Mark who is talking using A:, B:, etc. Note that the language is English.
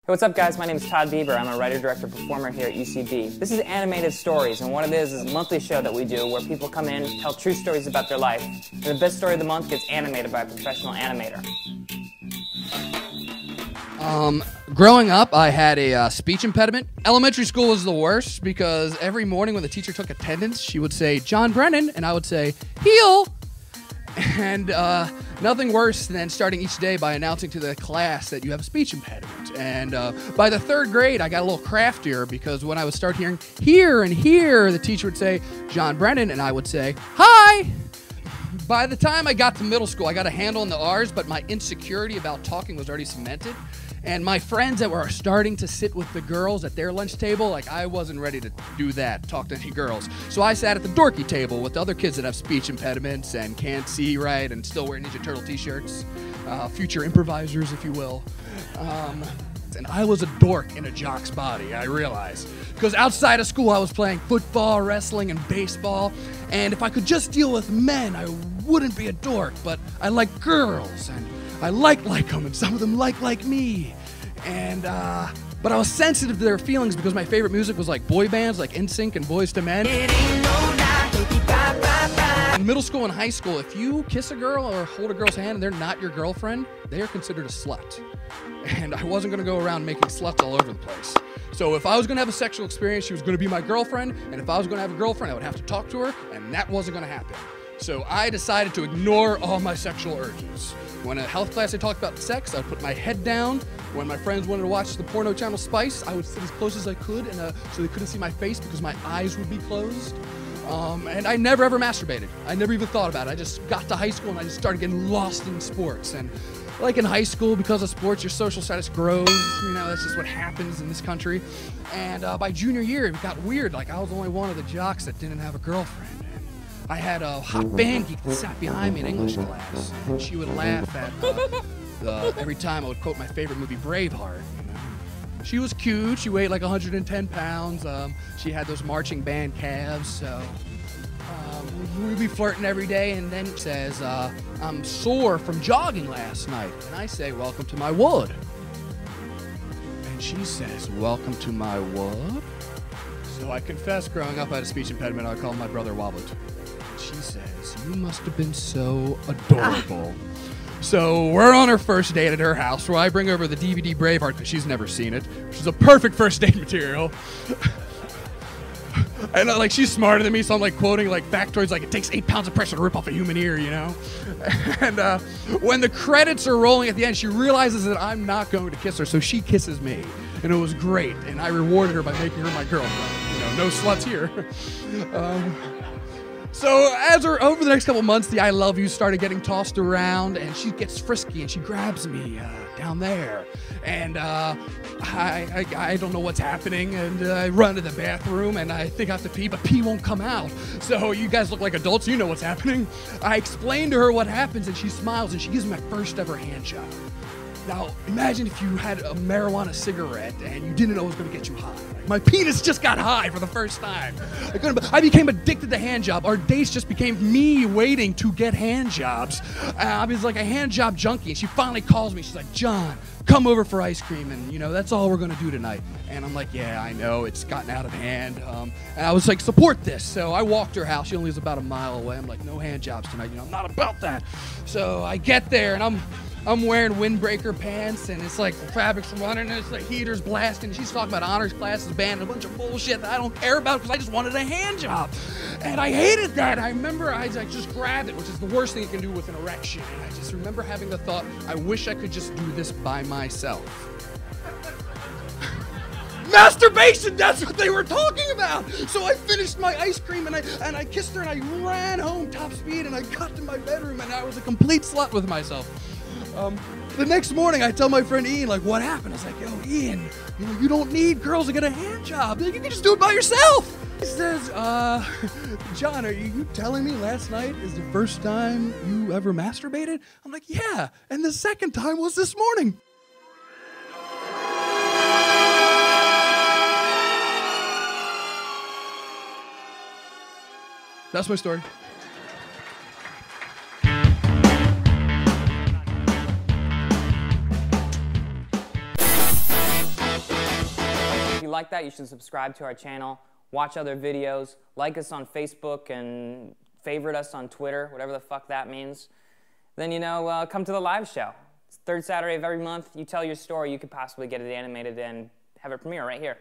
A: Hey, what's up guys? My name is Todd Bieber. I'm a writer, director, performer here at UCB. This is Animated Stories, and what it is a monthly show that we do where people come in, tell true stories about their life, and the best story of the month gets animated by a professional animator.
B: Growing up, I had a speech impediment. Elementary school was the worst because every morning when the teacher took attendance, she would say, "John Brennan," and I would say, "Heel." And nothing worse than starting each day by announcing to the class that you have a speech impediment. And by the third grade, I got a little craftier because when I would start hearing "here" and "here," the teacher would say, "John Brennan," and I would say, "Hi." By the time I got to middle school, I got a handle on the R's, but my insecurity about talking was already cemented. And my friends that were starting to sit with the girls at their lunch table, like I wasn't ready to do that, talk to any girls. So I sat at the dorky table with the other kids that have speech impediments and can't see right and still wear Ninja Turtle t-shirts, future improvisers, if you will. And I was a dork in a jock's body, I realized. Because outside of school, I was playing football, wrestling, and baseball. And if I could just deal with men, I wouldn't be a dork. But I like girls, and I like them, and some of them like me. And, but I was sensitive to their feelings because my favorite music was like boy bands, like NSYNC and Boys to Men. In middle school and high school, if you kiss a girl or hold a girl's hand and they're not your girlfriend, they are considered a slut. And I wasn't going to go around making sluts all over the place. So if I was going to have a sexual experience, she was going to be my girlfriend, and if I was going to have a girlfriend, I would have to talk to her, and that wasn't going to happen. So I decided to ignore all my sexual urges. When in a health class I talked about sex, I would put my head down. When my friends wanted to watch the porno channel Spice, I would sit as close as I could, and so they couldn't see my face because my eyes would be closed. And I never ever masturbated. I never even thought about it. I just got to high school and I just started getting lost in sports. And like in high school, because of sports, your social status grows. You know, that's just what happens in this country. And by junior year, it got weird. Like I was the only one of the jocks that didn't have a girlfriend. I had a hot band geek that sat behind me in English class, and she would laugh at every time I would quote my favorite movie, Braveheart. You know? She was cute. She weighed like 110 pounds. She had those marching band calves, so we'd be flirting every day, and then it says, "I'm sore from jogging last night." And I say, "Welcome to my wood." And she says, "Welcome to my wood?" So I confess, growing up I had a speech impediment. I called my brother Wobblet. She says, "You must have been so adorable." So we're on our first date at her house where I bring over the DVD Braveheart because she's never seen it, which is a perfect first date material. And like she's smarter than me, so I'm like quoting like factoids like it takes 8 pounds of pressure to rip off a human ear, you know? And when the credits are rolling at the end, she realizes that I'm not going to kiss her, so she kisses me. And it was great, and I rewarded her by making her my girlfriend. You know, no sluts here. So as over the next couple months, the "I love you" started getting tossed around, and she gets frisky, and she grabs me down there. And I don't know what's happening, and I run to the bathroom, and I think I have to pee, but pee won't come out. So you guys look like adults, you know what's happening. I explain to her what happens, and she smiles, and she gives me my first ever hand job. Now, imagine if you had a marijuana cigarette and you didn't know it was going to get you high. My penis just got high for the first time. I became addicted to hand job. Our dates just became me waiting to get hand jobs. I was like a hand job junkie, and she finally calls me. She's like, "John, come over for ice cream, and you know that's all we're going to do tonight." And I'm like, "Yeah, I know, it's gotten out of hand." And I was like, "Support this." So I walked to her house. She only lives about a mile away. I'm like, "No hand jobs tonight. You know, I'm not about that." So I get there, and I'm wearing windbreaker pants, and it's like the fabric's running, and it's like heaters blasting. She's talking about honors classes, band, and a bunch of bullshit that I don't care about because I just wanted a hand job. And I hated that. I remember I just grabbed it, which is the worst thing you can do with an erection. And I just remember having the thought, I wish I could just do this by myself. Masturbation, that's what they were talking about. So I finished my ice cream, and I kissed her, and I ran home top speed, and I got to my bedroom, and I was a complete slut with myself. The next morning, I tell my friend Ian, like, "What happened?" I was like, "Yo, Ian, you don't need girls to get a hand job. You can just do it by yourself." He says, "John, are you telling me last night is the first time you ever masturbated?" I'm like, "Yeah, and the second time was this morning." That's my story.
A: like that, you should subscribe to our channel, watch other videos, like us on Facebook, and favorite us on Twitter, whatever the fuck that means. Then, you know, come to the live show. It's third Saturday of every month. You tell your story, you could possibly get it animated and have it premiere right here.